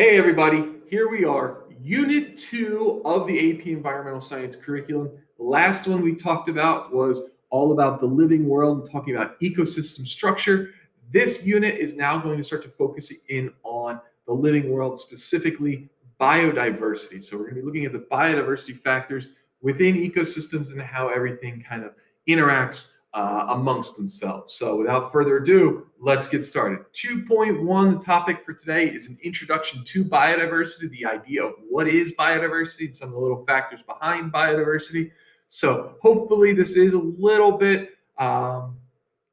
Hey everybody, here we are, Unit 2 of the AP Environmental Science curriculum. The last one we talked about was all about the living world and talking about ecosystem structure. This unit is now going to start to focus in on the living world, specifically biodiversity. So we're going to be looking at the biodiversity factors within ecosystems and how everything kind of interacts amongst themselves. So without further ado, let's get started. 2.1, the topic for today is an introduction to biodiversity, the idea of what is biodiversity, and some of the little factors behind biodiversity. So hopefully this is a little bit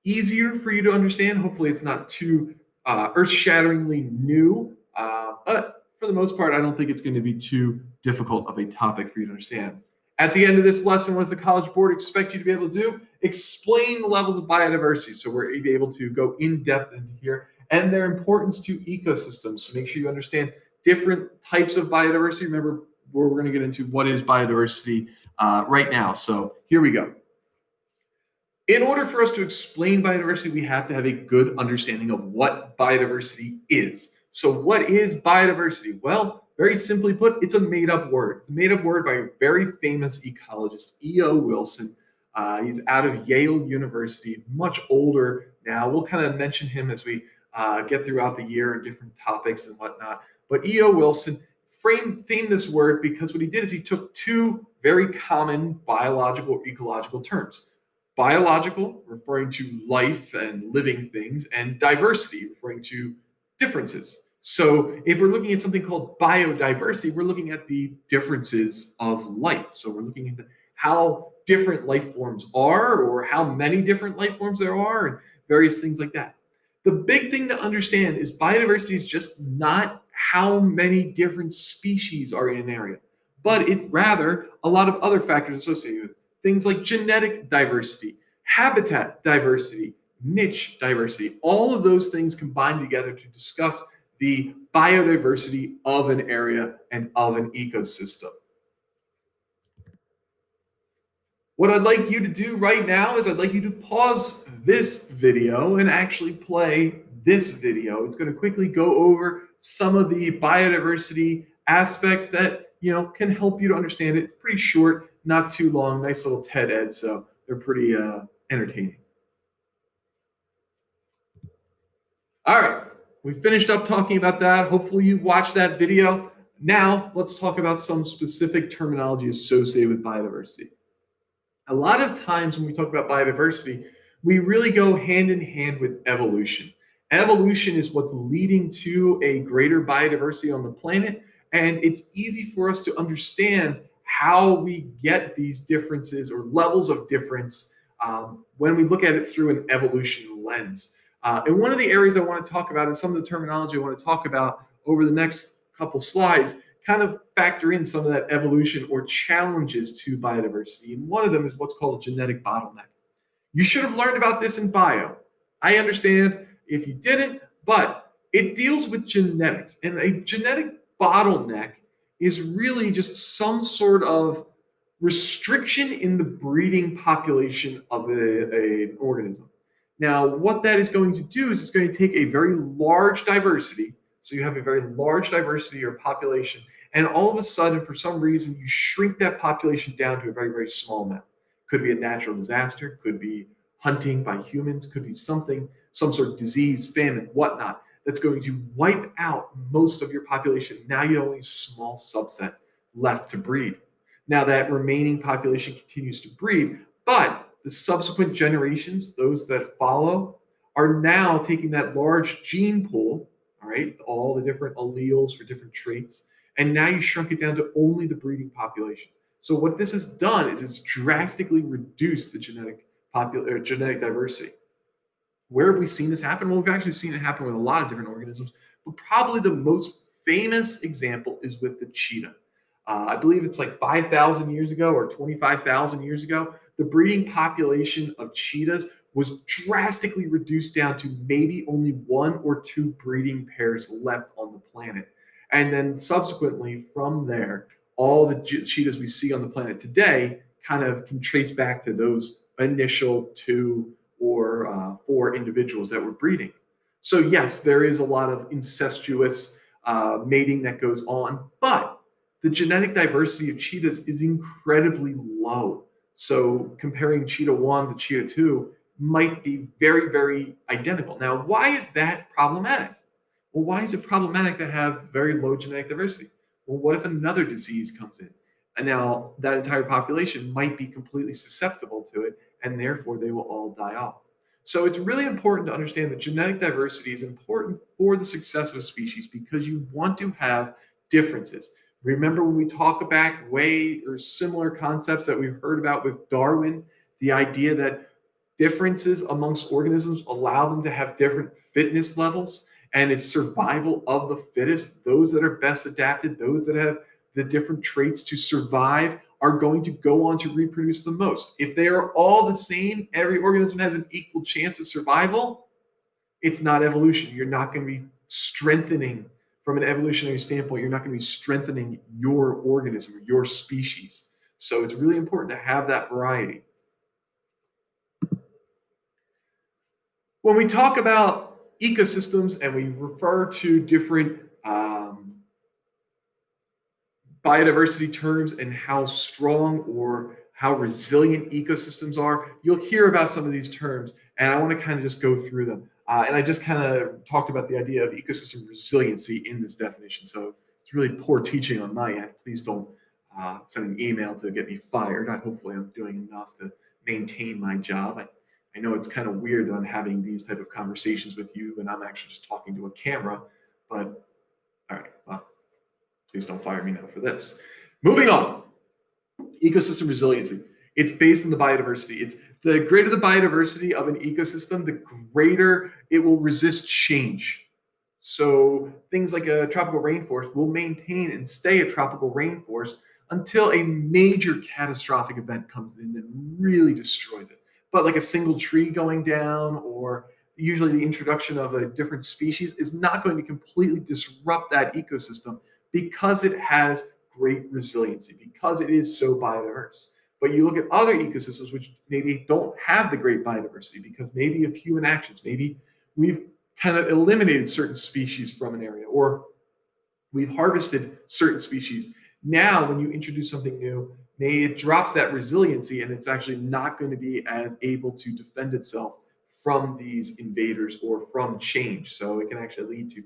easier for you to understand. Hopefully it's not too earth-shatteringly new, but for the most part, I don't think it's going to be too difficult of a topic for you to understand. At the end of this lesson, what does the College Board expect you to be able to do? Explain the levels of biodiversity. So we're able to go in depth into here and their importance to ecosystems. So make sure you understand different types of biodiversity. Remember, we're going to get into what is biodiversity right now. So here we go. In order for us to explain biodiversity, we have to have a good understanding of what biodiversity is. So what is biodiversity? Well, very simply put, it's a made-up word. It's a made-up word by a very famous ecologist, E.O. Wilson. He's out of Yale University, much older now. We'll kind of mention him as we get throughout the year and different topics and whatnot. But E.O. Wilson famed this word because what he did is he took two very common biological or ecological terms. Biological, referring to life and living things, and diversity, referring to differences. So if we're looking at something called biodiversity, we're looking at the differences of life. So we're looking at how different life forms are, or how many different life forms there are, and various things like that. The big thing to understand is biodiversity is just not how many different species are in an area, but it rather a lot of other factors associated with it. Things like genetic diversity, habitat diversity, niche diversity, all of those things combined together to discuss the biodiversity of an area and of an ecosystem. What I'd like you to do right now is I'd like you to pause this video and actually play this video. It's going to quickly go over some of the biodiversity aspects that can help you to understand it. It's pretty short, not too long, nice little TED Ed, so they're pretty entertaining. All right, we finished up talking about that. Hopefully you watched that video. Now let's talk about some specific terminology associated with biodiversity. A lot of times when we talk about biodiversity, we really go hand in hand with evolution. Evolution is what's leading to a greater biodiversity on the planet, and it's easy for us to understand how we get these differences or levels of difference when we look at it through an evolution lens. And one of the areas I want to talk about, and some of the terminology I want to talk about over the next couple slides, kind of factor in some of that evolution or challenges to biodiversity. And one of them is what's called a genetic bottleneck. You should have learned about this in bio. I understand if you didn't, but it deals with genetics. And a genetic bottleneck is really just some sort of restriction in the breeding population of an organism. Now, what that is going to do is it's going to take a very large diversity. So you have a very large diversity or population, and all of a sudden, for some reason, you shrink that population down to a very, very small amount. Could be a natural disaster, could be hunting by humans, could be something, some sort of disease, famine, whatnot, that's going to wipe out most of your population. Now you have only a small subset left to breed. Now that remaining population continues to breed, but the subsequent generations, those that follow, are now taking that large gene pool, all right, all the different alleles for different traits, and now you shrunk it down to only the breeding population. So what this has done is it's drastically reduced the genetic diversity. Where have we seen this happen? Well, we've actually seen it happen with a lot of different organisms, but probably the most famous example is with the cheetah. I believe it's like 5,000 years ago or 25,000 years ago, the breeding population of cheetahs was drastically reduced down to maybe only 1 or 2 breeding pairs left on the planet. And then subsequently from there, all the cheetahs we see on the planet today kind of can trace back to those initial 2 or 4 individuals that were breeding. So yes, there is a lot of incestuous mating that goes on, but the genetic diversity of cheetahs is incredibly low. So comparing cheetah 1 to cheetah 2 might be very, very identical. Now, why is that problematic? Well, why is it problematic to have very low genetic diversity? Well, what if another disease comes in? And now that entire population might be completely susceptible to it, and therefore they will all die off. So it's really important to understand that genetic diversity is important for the success of a species because you want to have differences. Remember when we talk back way or similar concepts that we've heard about with Darwin, the idea that differences amongst organisms allow them to have different fitness levels, and it's survival of the fittest. Those that are best adapted, those that have the different traits to survive, are going to go on to reproduce the most. If they are all the same, every organism has an equal chance of survival, it's not evolution. You're not going to be strengthening, from an evolutionary standpoint, you're not going to be strengthening your organism or your species. So it's really important to have that variety. When we talk about ecosystems and we refer to different biodiversity terms and how strong or how resilient ecosystems are, you'll hear about some of these terms, and I want to kind of just go through them. And I just kind of talked about the idea of ecosystem resiliency in this definition, so it's really poor teaching on my end. Please don't send an email to get me fired. Hopefully I'm doing enough to maintain my job. I know it's kind of weird that I'm having these type of conversations with you and I'm actually just talking to a camera, but all right, well, please don't fire me now for this. Moving on, ecosystem resiliency. It's based on the biodiversity. It's the greater the biodiversity of an ecosystem, the greater it will resist change. So things like a tropical rainforest will maintain and stay a tropical rainforest until a major catastrophic event comes in that really destroys it. But like a single tree going down, or usually the introduction of a different species, is not going to completely disrupt that ecosystem because it has great resiliency, because it is so biodiverse. But you look at other ecosystems which maybe don't have the great biodiversity because maybe of human actions, maybe we've kind of eliminated certain species from an area, or we've harvested certain species. Now, when you introduce something new, maybe it drops that resiliency and it's actually not going to be as able to defend itself from these invaders or from change. So it can actually lead to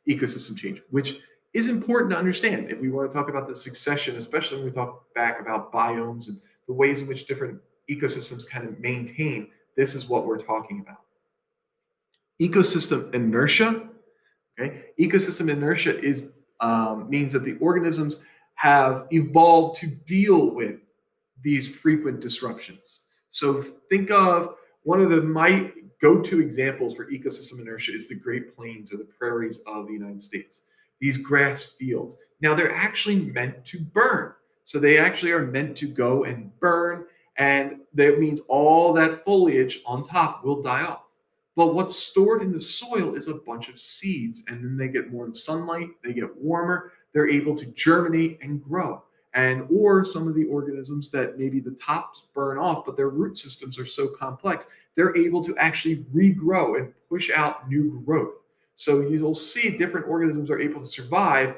ecosystem change, which is important to understand if we want to talk about the succession, especially when we talk back about biomes and the ways in which different ecosystems kind of maintain. This is what we're talking about. Ecosystem inertia. Okay, ecosystem inertia is means that the organisms have evolved to deal with these frequent disruptions. So think of one of my go-to examples for ecosystem inertia is the Great Plains or the prairies of the United States. These grass fields. Now they're actually meant to burn. So they actually are meant to go and burn, and that means all that foliage on top will die off. But what's stored in the soil is a bunch of seeds, and then they get more sunlight, they get warmer, they're able to germinate and grow. And or some of the organisms that maybe the tops burn off, but their root systems are so complex, they're able to actually regrow and push out new growth. So you'll see different organisms are able to survive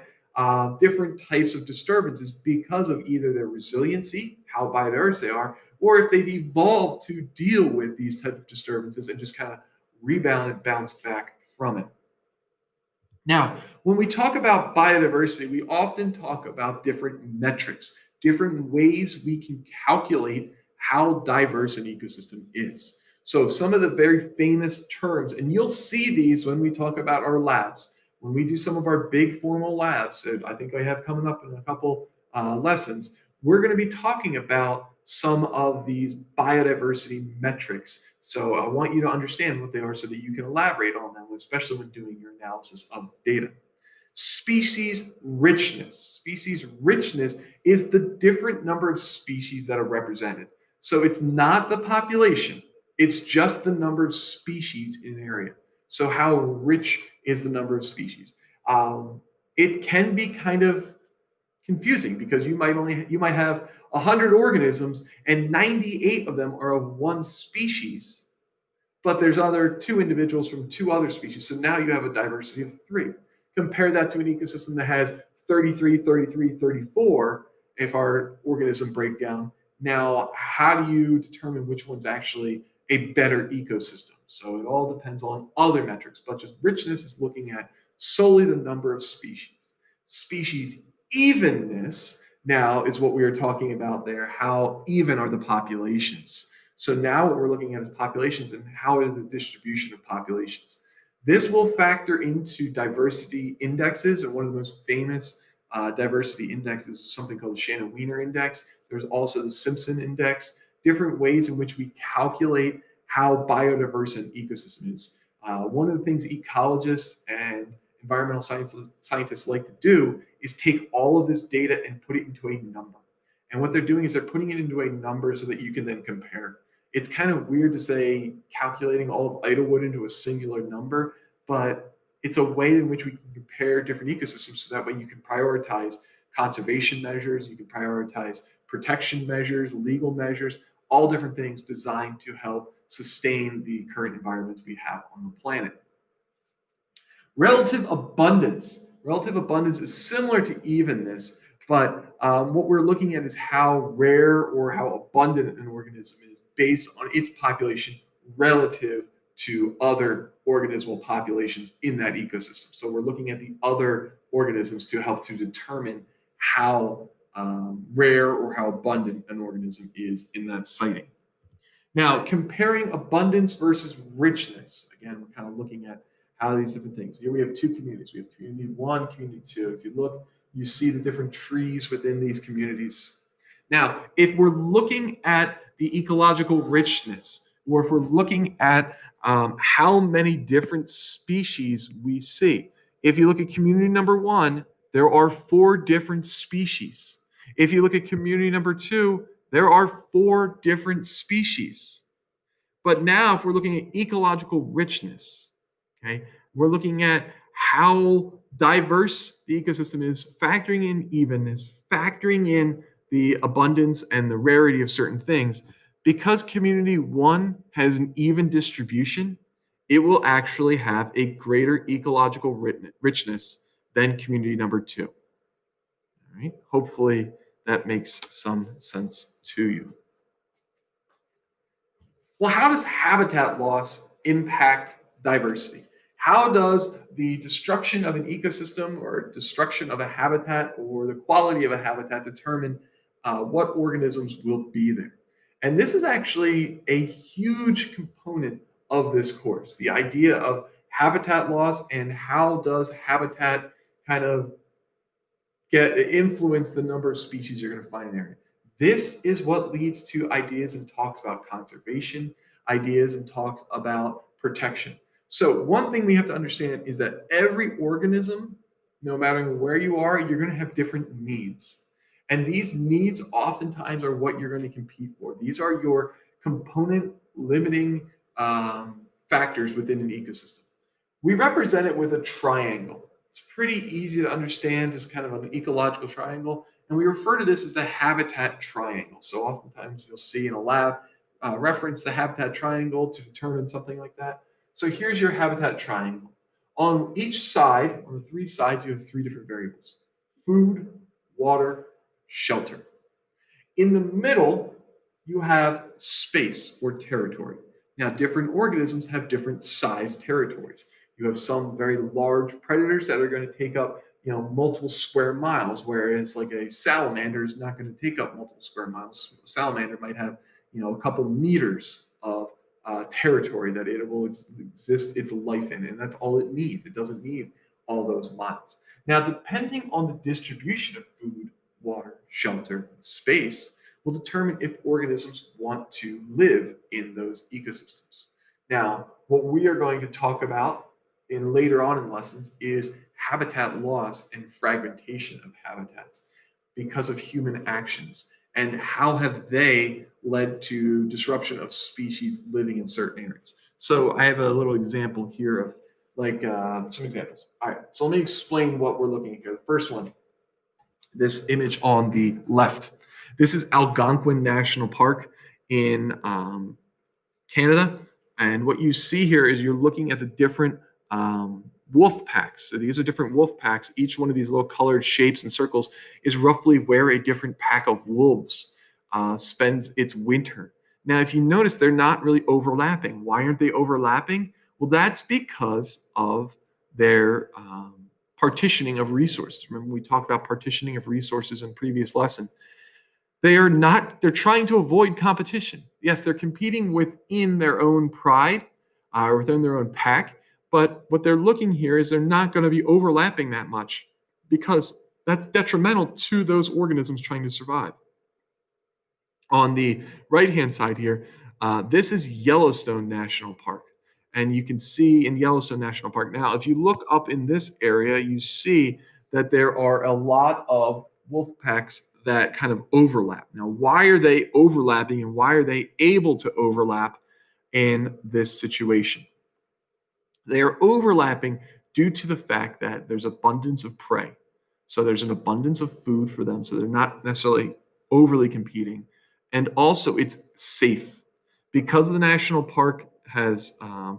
different types of disturbances because of either their resiliency, how biodiverse they are, or if they've evolved to deal with these type of disturbances and just kind of rebound and bounce back from it. Now, when we talk about biodiversity, we often talk about different metrics, different ways we can calculate how diverse an ecosystem is. So some of the very famous terms, and you'll see these when we talk about our labs, when we do some of our big formal labs, I think I have coming up in a couple lessons, we're going to be talking about some of these biodiversity metrics. So I want you to understand what they are so that you can elaborate on them, especially when doing your analysis of data. Species richness. Species richness is the different number of species that are represented. So it's not the population, it's just the number of species in an area. So how rich is the number of species? It can be kind of confusing because you might have 100 organisms and 98 of them are of one species, but there's other 2 individuals from 2 other species. So now you have a diversity of 3. Compare that to an ecosystem that has 33, 33, 34, if our organism breakdown. Now, how do you determine which one's actually a better ecosystem? So it all depends on other metrics, but just richness is looking at solely the number of species. Species evenness now is what we were talking about there. How even are the populations? So now what we're looking at is populations and how is the distribution of populations. This will factor into diversity indexes, and one of the most famous diversity indexes is something called the Shannon-Weiner index. There's also the Simpson index, different ways in which we calculate how biodiverse an ecosystem is. One of the things ecologists and environmental scientists like to do is take all of this data and put it into a number. And what they're doing is they're putting it into a number so that you can then compare. It's kind of weird to say calculating all of Idlewood into a singular number, but it's a way in which we can compare different ecosystems so that way you can prioritize conservation measures, you can prioritize protection measures, legal measures, all different things designed to help sustain the current environments we have on the planet. Relative abundance. Relative abundance is similar to evenness, but what we're looking at is how rare or how abundant an organism is based on its population relative to other organismal populations in that ecosystem. So we're looking at the other organisms to help to determine how rare or how abundant an organism is in that siting. Now, comparing abundance versus richness. Again, we're kind of looking at how these different things. Here we have two communities. We have community one, community two. If you look, you see the different trees within these communities. Now, if we're looking at the ecological richness, or if we're looking at how many different species we see. If you look at community number one, there are 4 different species. If you look at community number 2, there are 4 different species. But now, if we're looking at ecological richness, okay, we're looking at how diverse the ecosystem is, factoring in evenness, factoring in the abundance and the rarity of certain things. Because community 1 has an even distribution, it will actually have a greater ecological richness than community number 2. All right? Hopefully that makes some sense to you. Well, how does habitat loss impact diversity? How does the destruction of an ecosystem or destruction of a habitat or the quality of a habitat determine what organisms will be there? And this is actually a huge component of this course, the idea of habitat loss and how does habitat kind of influence the number of species you're going to find in an area. This is what leads to ideas and talks about conservation, ideas and talks about protection. So one thing we have to understand is that every organism, no matter where you are, you're going to have different needs. And these needs oftentimes are what you're going to compete for. These are your component limiting factors within an ecosystem. We represent it with a triangle. It's pretty easy to understand, just kind of an ecological triangle. And we refer to this as the habitat triangle. So oftentimes you'll see in a lab reference the habitat triangle to determine something like that. So here's your habitat triangle. On each side, on the 3 sides, you have 3 different variables: food, water, shelter. In the middle, you have space or territory. Now, different organisms have different size territories. You have some very large predators that are going to take up, multiple square miles, whereas like a salamander is not going to take up multiple square miles. A salamander might have, a couple meters of territory that it will exist its life in, and that's all it needs. It doesn't need all those miles. Now, depending on the distribution of food, water, shelter, and space, will determine if organisms want to live in those ecosystems. Now, what we are going to talk about in later on in lessons is habitat loss and fragmentation of habitats because of human actions, and how have they led to disruption of species living in certain areas. So I have a little example here of some examples. All right, so let me explain what we're looking at here. The first one, this image on the left. This is Algonquin National Park in Canada. And what you see here is you're looking at the different wolf packs. So these are different wolf packs. Each one of these little colored shapes and circles is roughly where a different pack of wolves spends its winter. Now, if you notice, they're not really overlapping. Why aren't they overlapping? Well, that's because of their partitioning of resources. Remember, we talked about partitioning of resources in previous lesson. They're trying to avoid competition. Yes, they're competing within their own pride, or within their own pack, but what they're looking here is they're not going to be overlapping that much because that's detrimental to those organisms trying to survive. On the right-hand side here, this is Yellowstone National Park. And you can see in Yellowstone National Park. Now, if you look up in this area, you see that there are a lot of wolf packs that kind of overlap. Now, why are they overlapping and why are they able to overlap in this situation? They are overlapping due to the fact that there's abundance of prey. So there's an abundance of food for them. So they're not necessarily overly competing. And also it's safe. Because the national park has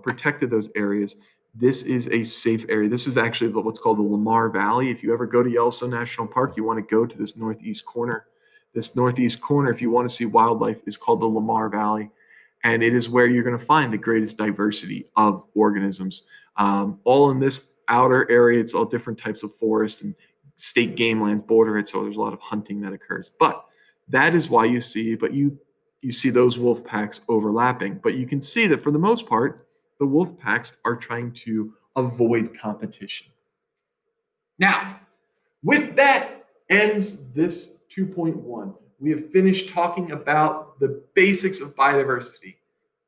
protected those areas, this is a safe area. This is actually what's called the Lamar Valley. If you ever go to Yellowstone National Park, you want to go to this northeast corner. This northeast corner, if you want to see wildlife, is called the Lamar Valley. And it is where you're going to find the greatest diversity of organisms. All in this outer area, it's all different types of forest and state game lands border it, so there's a lot of hunting that occurs. But that is why you see those wolf packs overlapping. But you can see that for the most part, the wolf packs are trying to avoid competition. Now, with that ends this 2.1. We have finished talking about the basics of biodiversity.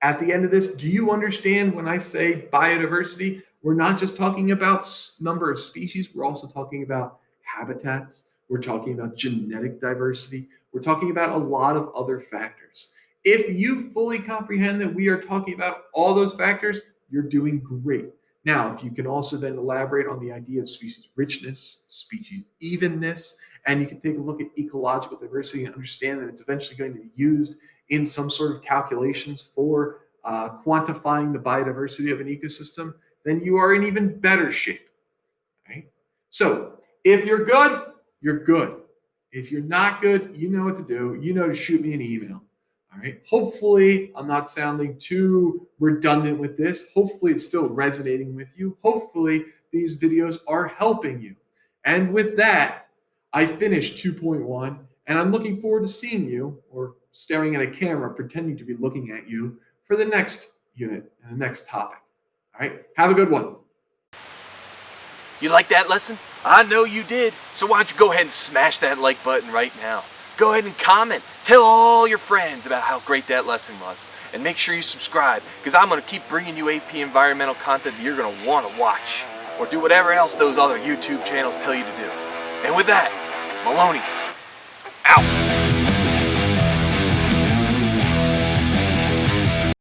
At the end of this, do you understand when I say biodiversity? We're not just talking about number of species, we're also talking about habitats, we're talking about genetic diversity, we're talking about a lot of other factors. If you fully comprehend that we are talking about all those factors, you're doing great. Now, if you can also then elaborate on the idea of species richness, species evenness, and you can take a look at ecological diversity and understand that it's eventually going to be used in some sort of calculations for quantifying the biodiversity of an ecosystem, then you are in even better shape. Right? So if you're good, you're good. If you're not good, you know what to do. You know to shoot me an email. All right. Hopefully, I'm not sounding too redundant with this. Hopefully, it's still resonating with you. Hopefully, these videos are helping you. And with that, I finished 2.1, and I'm looking forward to seeing you, or staring at a camera, pretending to be looking at you, for the next unit and the next topic. All right. Have a good one. You like that lesson? I know you did. So why don't you go ahead and smash that like button right now. Go ahead and comment. Tell all your friends about how great that lesson was. And make sure you subscribe, because I'm going to keep bringing you AP environmental content that you're going to want to watch. Or do whatever else those other YouTube channels tell you to do. And with that, Maloney, out.